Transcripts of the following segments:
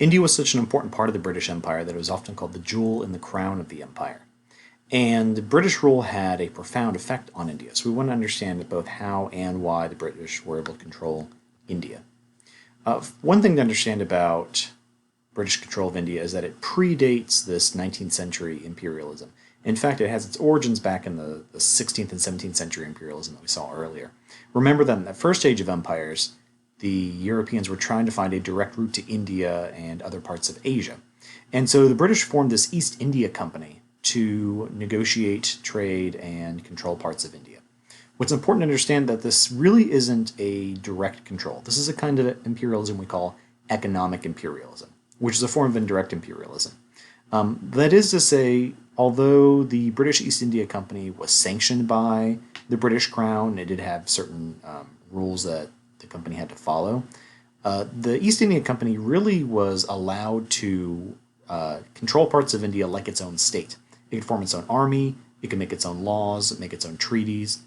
India was such an important part of the British Empire that it was often called the jewel in the crown of the empire. And British rule had a profound effect on India. So we want to understand both how and why the British were able to control India. One thing to understand about British control of India is that it predates this 19th century imperialism. In fact, it has its origins back in the 16th and 17th century imperialism that we saw earlier. Remember that in the first age of empires, the Europeans were trying to find a direct route to India and other parts of Asia. And so the British formed this East India Company to negotiate trade and control parts of India. What's important to understand that this really isn't a direct control. This is a kind of imperialism we call economic imperialism, which is a form of indirect imperialism. That is to say, although the British East India Company was sanctioned by the British Crown, it did have certain rules that the company had to follow. The East India Company really was allowed to control parts of India like its own state. It could form its own army, it could make its own laws, make its own treaties,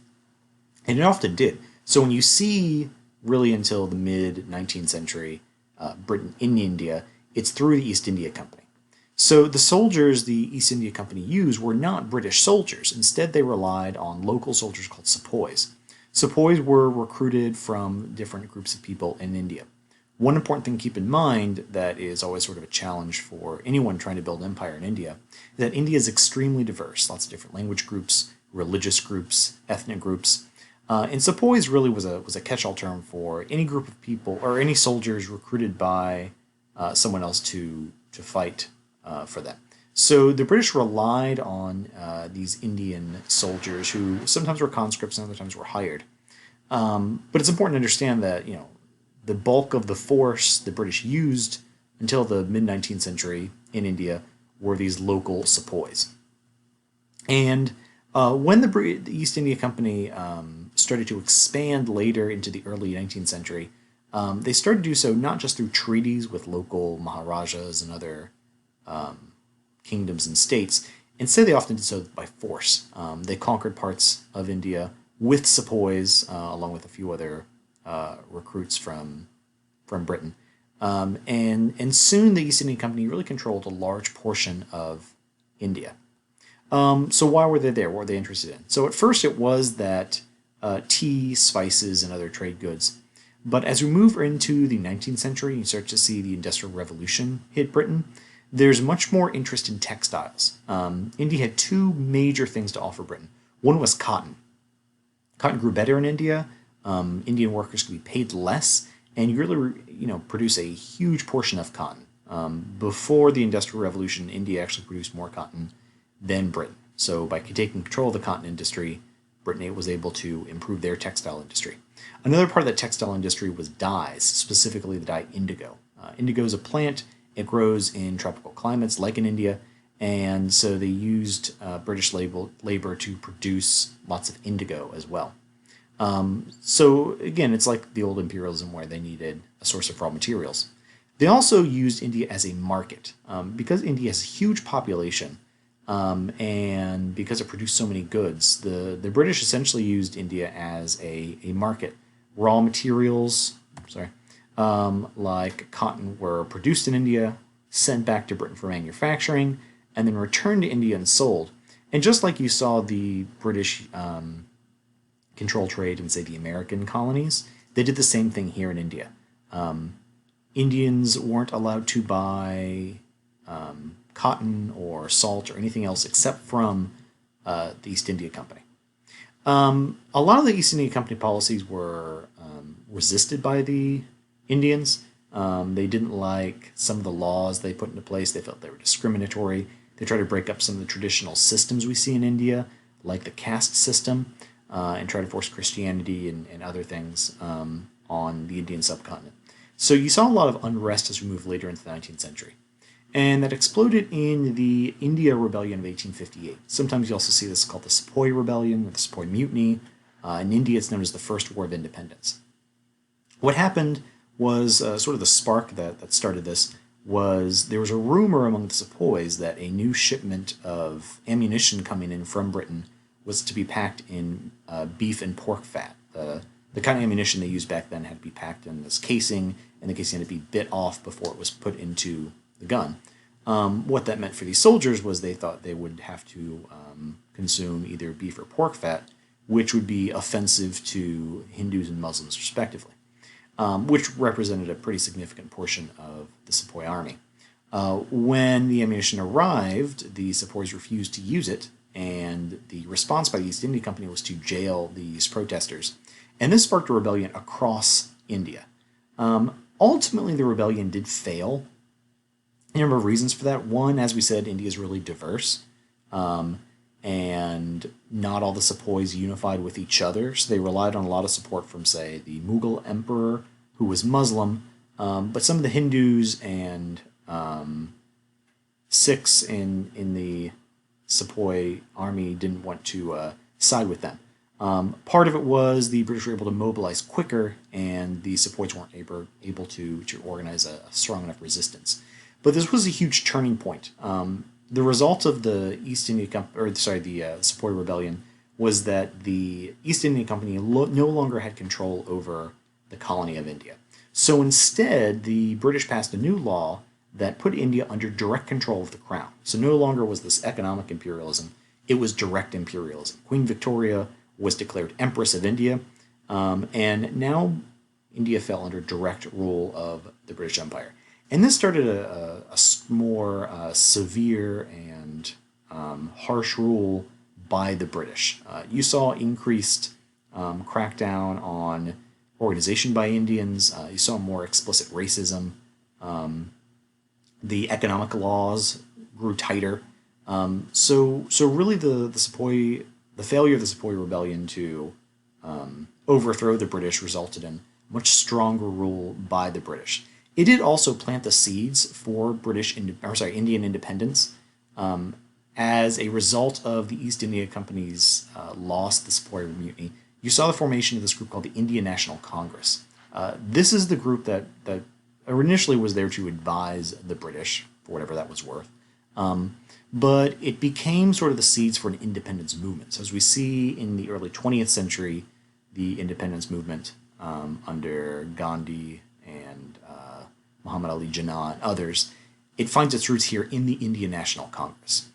and it often did. So when you see, really until the mid-19th century, Britain in India, it's through the East India Company. So the soldiers the East India Company used were not British soldiers. Instead, they relied on local soldiers called sepoys. Sepoys were recruited from different groups of people in India. One important thing to keep in mind that is always sort of a challenge for anyone trying to build empire in India is that India is extremely diverse. Lots of different language groups, religious groups, ethnic groups. And sepoys really was a catch-all term for any group of people or any soldiers recruited by someone else to fight for them. So the British relied on these Indian soldiers who sometimes were conscripts and other times were hired. But it's important to understand that the bulk of the force the British used until the mid-19th century in India were these local sepoys. And when the East India Company started to expand later into the early 19th century, they started to do so not just through treaties with local maharajas and other kingdoms and states. Instead, they often did so by force. They conquered parts of India with sepoys, along with a few other recruits from Britain. And soon the East India Company really controlled a large portion of India. So why were they there? What were they interested in? So at first it was that tea, spices, and other trade goods. But as we move into the 19th century, you start to see the Industrial Revolution hit Britain. There's much more interest in textiles. India had two major things to offer Britain. One was cotton. Cotton grew better in India. Indian workers could be paid less, and you really, produce a huge portion of cotton. Before the Industrial Revolution, India actually produced more cotton than Britain. So by taking control of the cotton industry, Britain was able to improve their textile industry. Another part of that textile industry was dyes, specifically the dye indigo. Indigo is a plant. It grows in tropical climates like in India, and so they used British labor to produce lots of indigo as well. So again, it's like the old imperialism where they needed a source of raw materials. They also used India as a market. Because India has a huge population, and because it produced so many goods, the British essentially used India as a market. Raw materials, like cotton were produced in India, sent back to Britain for manufacturing, and then returned to India and sold. And just like you saw the British control trade in, say, the American colonies, they did the same thing here in India. Indians weren't allowed to buy cotton or salt or anything else except from the East India Company. A lot of the East India Company policies were resisted by the Indians. They didn't like some of the laws they put into place. They felt they were discriminatory. They tried to break up some of the traditional systems we see in India, like the caste system, and try to force Christianity and other things on the Indian subcontinent. So you saw a lot of unrest as we moved later into the 19th century. And that exploded in the India Rebellion of 1858. Sometimes you also see this called the Sepoy Rebellion or the Sepoy Mutiny. In India, it's known as the First War of Independence. What happened was sort of the spark that started this was there was a rumor among the Sepoys that a new shipment of ammunition coming in from Britain was to be packed in beef and pork fat. The the kind of ammunition they used back then had to be packed in this casing, and the casing had to be bit off before it was put into the gun. What that meant for these soldiers was they thought they would have to consume either beef or pork fat, which would be offensive to Hindus and Muslims respectively, which represented a pretty significant portion of the Sepoy army. When the ammunition arrived, the Sepoys refused to use it, and the response by the East India Company was to jail these protesters. And this sparked a rebellion across India. Ultimately, the rebellion did fail. A number of reasons for that. One, as we said, India is really diverse, and not all the Sepoys unified with each other, so they relied on a lot of support from, say, the Mughal emperor, who was Muslim, but some of the Hindus and Sikhs in the Sepoy army didn't want to side with them. Part of it was the British were able to mobilize quicker, and the Sepoys weren't able to organize a strong enough resistance. But this was a huge turning point. The result of the the Sepoy Rebellion was that the East India Company no longer had control over the colony of India. So instead, the British passed a new law that put India under direct control of the crown. So no longer was this economic imperialism, it was direct imperialism. Queen Victoria was declared Empress of India, and now India fell under direct rule of the British Empire. And this started a more severe and harsh rule by the British. You saw increased crackdown on organization by Indians. You saw more explicit racism. The economic laws grew tighter. So really, the failure of the Sepoy Rebellion to overthrow the British resulted in much stronger rule by the British. It did also plant the seeds for Indian independence. As a result of the East India Company's loss to the Sepoy Mutiny, you saw the formation of this group called the Indian National Congress. This is the group that initially was there to advise the British, for whatever that was worth. But it became sort of the seeds for an independence movement. So as we see in the early 20th century, the independence movement under Gandhi and Muhammad Ali Jinnah and others, it finds its roots here in the Indian National Congress.